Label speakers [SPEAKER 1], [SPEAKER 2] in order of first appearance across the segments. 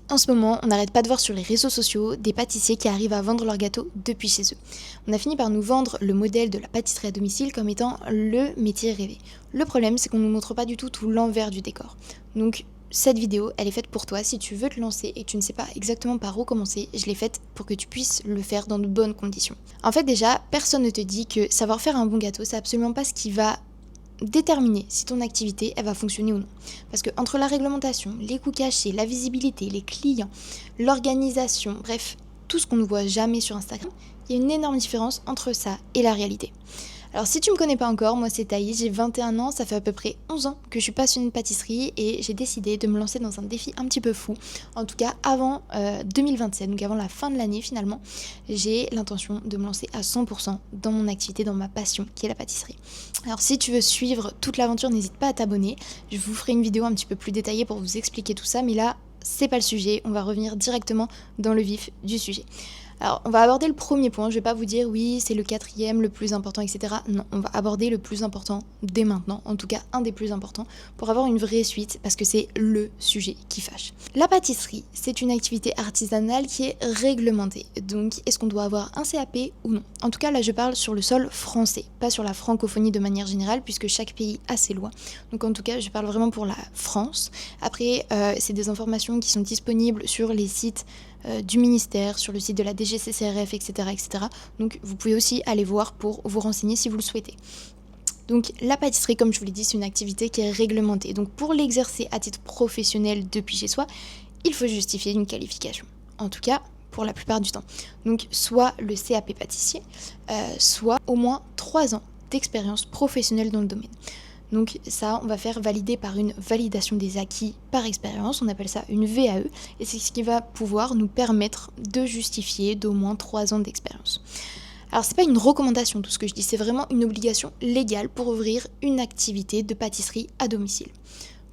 [SPEAKER 1] En ce moment, on n'arrête pas de voir sur les réseaux sociaux des pâtissiers qui arrivent à vendre leurs gâteaux depuis chez eux. On a fini par nous vendre le modèle de la pâtisserie à domicile comme étant le métier rêvé. Le problème, c'est qu'on ne nous montre pas du tout l'envers du décor. Donc, cette vidéo, elle est faite pour toi si tu veux te lancer et que tu ne sais pas exactement par où commencer. Je l'ai faite pour que tu puisses le faire dans de bonnes conditions. En fait, déjà, personne ne te dit que savoir faire un bon gâteau, c'est absolument pas ce qui va déterminer si ton activité elle va fonctionner ou non. Parce que entre la réglementation, les coûts cachés, la visibilité, les clients, l'organisation, bref, tout ce qu'on ne voit jamais sur Instagram, il y a une énorme différence entre ça et la réalité. Alors si tu me connais pas encore, moi c'est Thaïs, j'ai 21 ans, ça fait à peu près 11 ans que je suis passionnée de pâtisserie et j'ai décidé de me lancer dans un défi un petit peu fou. En tout cas avant 2027, donc avant la fin de l'année finalement, j'ai l'intention de me lancer à 100% dans mon activité, dans ma passion qui est la pâtisserie. Alors si tu veux suivre toute l'aventure, n'hésite pas à t'abonner, je vous ferai une vidéo un petit peu plus détaillée pour vous expliquer tout ça, mais là c'est pas le sujet, on va revenir directement dans le vif du sujet. Alors, on va aborder le premier point, je vais pas vous dire oui, c'est le quatrième, le plus important, etc. Non, on va aborder le plus important dès maintenant, en tout cas un des plus importants, pour avoir une vraie suite, parce que c'est le sujet qui fâche. La pâtisserie, c'est une activité artisanale qui est réglementée, donc est-ce qu'on doit avoir un CAP ou non? En tout cas, là je parle sur le sol français, pas sur la francophonie de manière générale, puisque chaque pays a ses lois. Donc en tout cas, je parle vraiment pour la France. Après, c'est des informations qui sont disponibles sur les sites du ministère, sur le site de la DGCCRF, etc., etc. Donc vous pouvez aussi aller voir pour vous renseigner si vous le souhaitez. Donc la pâtisserie, comme je vous l'ai dit, c'est une activité qui est réglementée. Donc pour l'exercer à titre professionnel depuis chez soi, il faut justifier d'une qualification. En tout cas, pour la plupart du temps. Donc soit le CAP pâtissier, soit au moins 3 ans d'expérience professionnelle dans le domaine. Donc ça, on va faire valider par une validation des acquis par expérience, on appelle ça une VAE, et c'est ce qui va pouvoir nous permettre de justifier d'au moins 3 ans d'expérience. Alors c'est pas une recommandation tout ce que je dis, c'est vraiment une obligation légale pour ouvrir une activité de pâtisserie à domicile.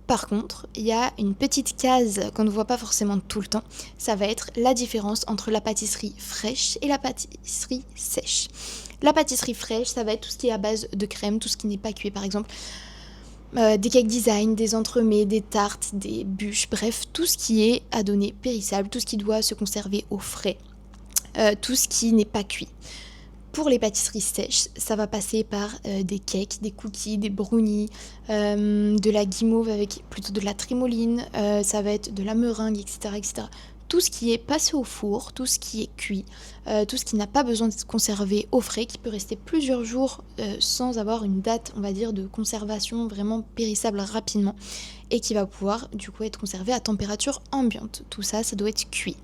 [SPEAKER 1] Par contre, il y a une petite case qu'on ne voit pas forcément tout le temps, ça va être la différence entre la pâtisserie fraîche et la pâtisserie sèche. La pâtisserie fraîche, ça va être tout ce qui est à base de crème, tout ce qui n'est pas cuit par exemple. Des cake design, des entremets, des tartes, des bûches, bref, tout ce qui est à donner périssable, tout ce qui doit se conserver au frais, tout ce qui n'est pas cuit. Pour les pâtisseries sèches, ça va passer par des cakes, des cookies, des brownies, de la guimauve avec plutôt de la trémoline, ça va être de la meringue, etc., etc. Tout ce qui est passé au four, tout ce qui est cuit, tout ce qui n'a pas besoin d'être conservé au frais, qui peut rester plusieurs jours sans avoir une date, on va dire, de conservation vraiment périssable rapidement, et qui va pouvoir du coup être conservé à température ambiante. Tout ça, ça doit être cuit.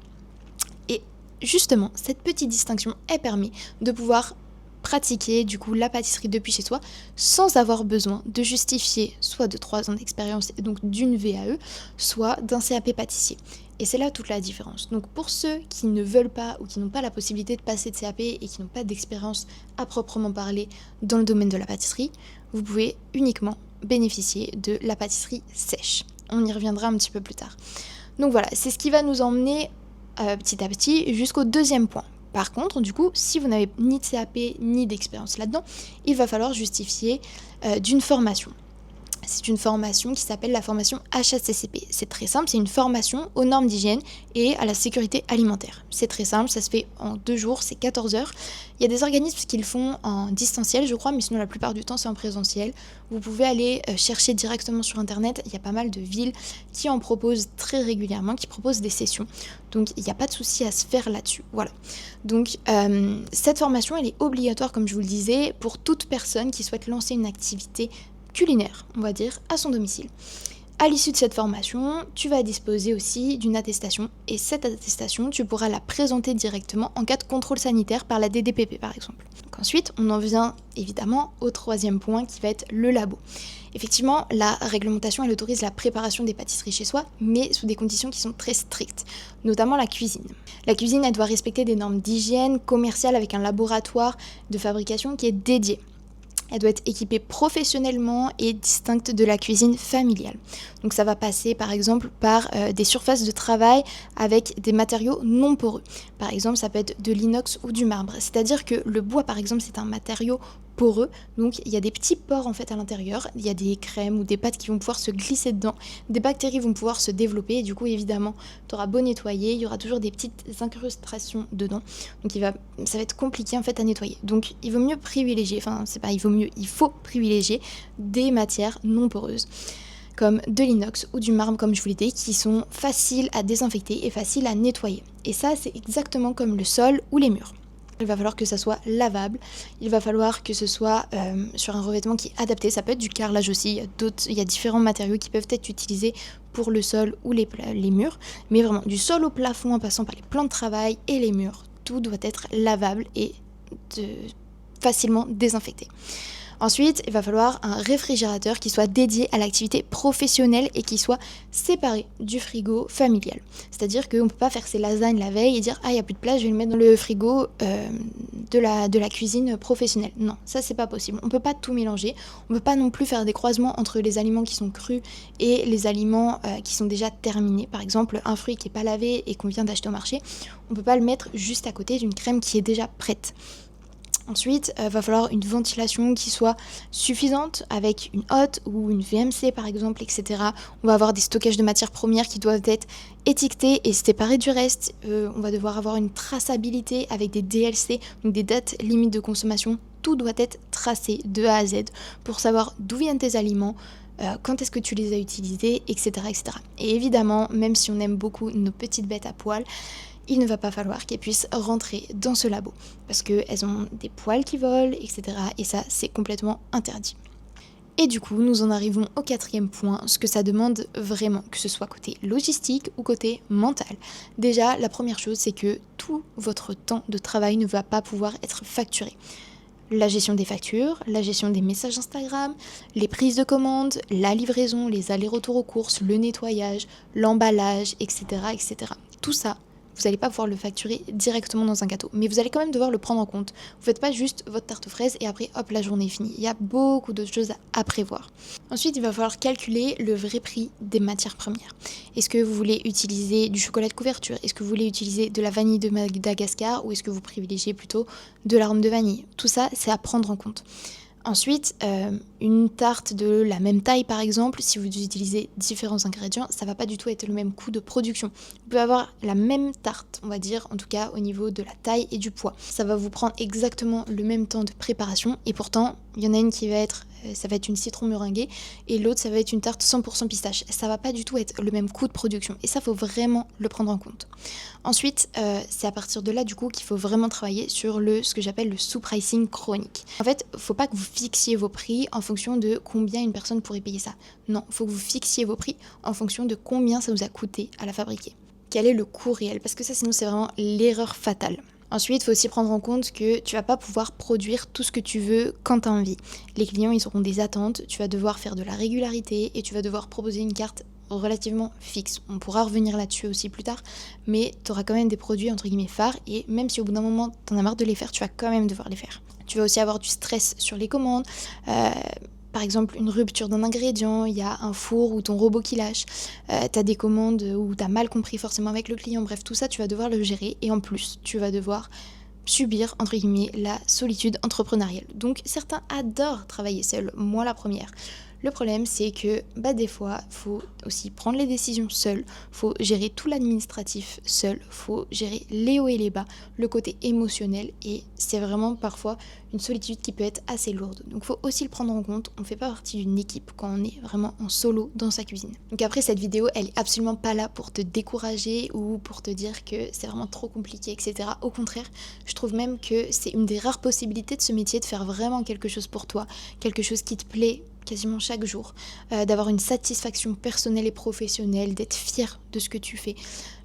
[SPEAKER 1] Et justement, cette petite distinction est permis de pouvoir pratiquer du coup la pâtisserie depuis chez soi sans avoir besoin de justifier soit de 3 ans d'expérience et donc d'une VAE, soit d'un CAP pâtissier. Et c'est là toute la différence. Donc pour ceux qui ne veulent pas ou qui n'ont pas la possibilité de passer de CAP et qui n'ont pas d'expérience à proprement parler dans le domaine de la pâtisserie, vous pouvez uniquement bénéficier de la pâtisserie sèche. On y reviendra un petit peu plus tard. Donc voilà, c'est ce qui va nous emmener petit à petit jusqu'au deuxième point. Par contre, du coup, si vous n'avez ni de CAP ni d'expérience là-dedans, il va falloir justifier d'une formation. C'est une formation qui s'appelle la formation HACCP. C'est très simple, c'est une formation aux normes d'hygiène et à la sécurité alimentaire. C'est très simple, ça se fait en 2 jours, c'est 14 heures. Il y a des organismes qui le font en distanciel, je crois, mais sinon la plupart du temps c'est en présentiel. Vous pouvez aller chercher directement sur internet, il y a pas mal de villes qui en proposent très régulièrement, qui proposent des sessions. Donc il n'y a pas de souci à se faire là-dessus. Voilà. Donc cette formation, elle est obligatoire, comme je vous le disais, pour toute personne qui souhaite lancer une activité culinaire, on va dire, à son domicile. À l'issue de cette formation, tu vas disposer aussi d'une attestation et cette attestation, tu pourras la présenter directement en cas de contrôle sanitaire par la DDPP par exemple. Donc ensuite, on en vient évidemment au troisième point qui va être le labo. Effectivement, la réglementation, elle autorise la préparation des pâtisseries chez soi, mais sous des conditions qui sont très strictes, notamment la cuisine. La cuisine, elle doit respecter des normes d'hygiène commerciale avec un laboratoire de fabrication qui est dédié. Elle doit être équipée professionnellement et distincte de la cuisine familiale. Donc ça va passer par exemple par des surfaces de travail avec des matériaux non poreux. Par exemple, ça peut être de l'inox ou du marbre. C'est-à-dire que le bois, par exemple, c'est un matériau poreux, donc il y a des petits pores en fait à l'intérieur, il y a des crèmes ou des pâtes qui vont pouvoir se glisser dedans, des bactéries vont pouvoir se développer et du coup évidemment tu auras beau nettoyer, il y aura toujours des petites incrustations dedans, donc ça va être compliqué en fait à nettoyer. Donc il vaut mieux privilégier, il faut privilégier des matières non poreuses comme de l'inox ou du marbre comme je vous l'ai dit, qui sont faciles à désinfecter et faciles à nettoyer. Et ça c'est exactement comme le sol ou les murs. Il va falloir que ça soit lavable, il va falloir que ce soit sur un revêtement qui est adapté, ça peut être du carrelage aussi, il y a différents matériaux qui peuvent être utilisés pour le sol ou les murs, mais vraiment du sol au plafond en passant par les plans de travail et les murs, tout doit être lavable et facilement désinfecté. Ensuite, il va falloir un réfrigérateur qui soit dédié à l'activité professionnelle et qui soit séparé du frigo familial. C'est-à-dire qu'on ne peut pas faire ses lasagnes la veille et dire « Ah, il n'y a plus de place, je vais le mettre dans le frigo de la cuisine professionnelle ». Non, ça c'est pas possible. On ne peut pas tout mélanger. On ne peut pas non plus faire des croisements entre les aliments qui sont crus et les aliments qui sont déjà terminés. Par exemple, un fruit qui n'est pas lavé et qu'on vient d'acheter au marché, on ne peut pas le mettre juste à côté d'une crème qui est déjà prête. Ensuite, va falloir une ventilation qui soit suffisante avec une hotte ou une VMC par exemple, etc. On va avoir des stockages de matières premières qui doivent être étiquetés et séparés du reste. On va devoir avoir une traçabilité avec des DLC, donc des dates limites de consommation. Tout doit être tracé de A à Z pour savoir d'où viennent tes aliments, quand est-ce que tu les as utilisés, etc., etc. Et évidemment, même si on aime beaucoup nos petites bêtes à poils, il ne va pas falloir qu'elles puissent rentrer dans ce labo parce qu'elles ont des poils qui volent, etc. Et ça, c'est complètement interdit. Et du coup, nous en arrivons au 4e point, ce que ça demande vraiment, que ce soit côté logistique ou côté mental. Déjà, la première chose, c'est que tout votre temps de travail ne va pas pouvoir être facturé. La gestion des factures, la gestion des messages Instagram, les prises de commandes, la livraison, les allers-retours aux courses, le nettoyage, l'emballage, etc., etc. Tout ça, vous n'allez pas pouvoir le facturer directement dans un gâteau, mais vous allez quand même devoir le prendre en compte. Vous ne faites pas juste votre tarte aux fraises et après, hop, la journée est finie. Il y a beaucoup d'autres choses à prévoir. Ensuite, il va falloir calculer le vrai prix des matières premières. Est-ce que vous voulez utiliser du chocolat de couverture? Est-ce que vous voulez utiliser de la vanille de Madagascar? Ou est-ce que vous privilégiez plutôt de l'arôme de vanille? Tout ça, c'est à prendre en compte. Ensuite, une tarte de la même taille par exemple, si vous utilisez différents ingrédients, ça va pas du tout être le même coût de production. Vous pouvez avoir la même tarte, on va dire, en tout cas au niveau de la taille et du poids. Ça va vous prendre exactement le même temps de préparation et pourtant, il y en a une qui va être, ça va être une citron meringuée et l'autre ça va être une tarte 100% pistache. Ça va pas du tout être le même coût de production et ça faut vraiment le prendre en compte. Ensuite, c'est à partir de là du coup qu'il faut vraiment travailler sur ce que j'appelle le sous-pricing chronique. En fait, faut pas que vous fixiez vos prix en fonction de combien une personne pourrait payer ça. Non, faut que vous fixiez vos prix en fonction de combien ça vous a coûté à la fabriquer. Quel est le coût réel? Parce que ça sinon c'est vraiment l'erreur fatale. Ensuite, il faut aussi prendre en compte que tu vas pas pouvoir produire tout ce que tu veux quand tu as envie. Les clients, ils auront des attentes, tu vas devoir faire de la régularité et tu vas devoir proposer une carte relativement fixe. On pourra revenir là-dessus aussi plus tard, mais tu auras quand même des produits entre guillemets phares et même si au bout d'un moment tu en as marre de les faire, tu vas quand même devoir les faire. Tu vas aussi avoir du stress sur les commandes, par exemple une rupture d'un ingrédient, il y a un four ou ton robot qui lâche, tu as des commandes où tu as mal compris forcément avec le client, bref tout ça tu vas devoir le gérer et en plus tu vas devoir subir entre guillemets la solitude entrepreneuriale. Donc certains adorent travailler seul, moi la première. Le problème, c'est que des fois, il faut aussi prendre les décisions seul, faut gérer tout l'administratif seul, faut gérer les hauts et les bas, le côté émotionnel, et c'est vraiment parfois une solitude qui peut être assez lourde. Donc il faut aussi le prendre en compte, on ne fait pas partie d'une équipe quand on est vraiment en solo dans sa cuisine. Donc après, cette vidéo, elle est absolument pas là pour te décourager ou pour te dire que c'est vraiment trop compliqué, etc. Au contraire, je trouve même que c'est une des rares possibilités de ce métier, de faire vraiment quelque chose pour toi, quelque chose qui te plaît, quasiment chaque jour, d'avoir une satisfaction personnelle et professionnelle, d'être fier de ce que tu fais,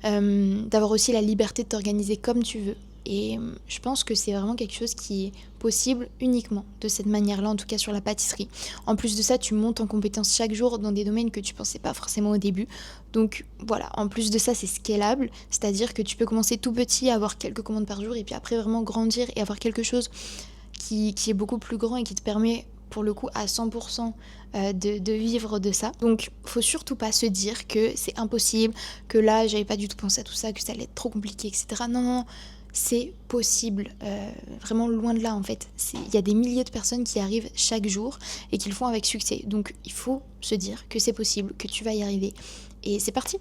[SPEAKER 1] d'avoir aussi la liberté de t'organiser comme tu veux. Et je pense que c'est vraiment quelque chose qui est possible uniquement de cette manière-là, en tout cas sur la pâtisserie. En plus de ça, tu montes en compétence chaque jour dans des domaines que tu pensais pas forcément au début. Donc voilà, en plus de ça, c'est scalable, c'est-à-dire que tu peux commencer tout petit, avoir quelques commandes par jour, et puis après vraiment grandir et avoir quelque chose qui est beaucoup plus grand et qui te permet pour le coup à 100% de vivre de ça. Donc faut surtout pas se dire que c'est impossible, que là j'avais pas du tout pensé à tout ça, que ça allait être trop compliqué, etc. Non, c'est possible, vraiment loin de là en fait. Il y a des milliers de personnes qui y arrivent chaque jour et qui le font avec succès. Donc il faut se dire que c'est possible, que tu vas y arriver. Et c'est parti!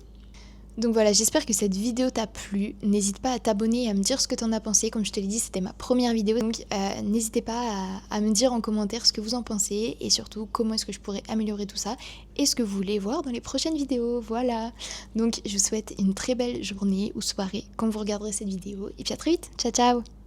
[SPEAKER 1] Donc voilà, j'espère que cette vidéo t'a plu. N'hésite pas à t'abonner et à me dire ce que t'en as pensé. Comme je te l'ai dit, c'était ma première vidéo. Donc n'hésitez pas à me dire en commentaire ce que vous en pensez. Et surtout, comment est-ce que je pourrais améliorer tout ça. Et ce que vous voulez voir dans les prochaines vidéos. Voilà. Donc je vous souhaite une très belle journée ou soirée quand vous regarderez cette vidéo. Et puis à très vite. Ciao ciao!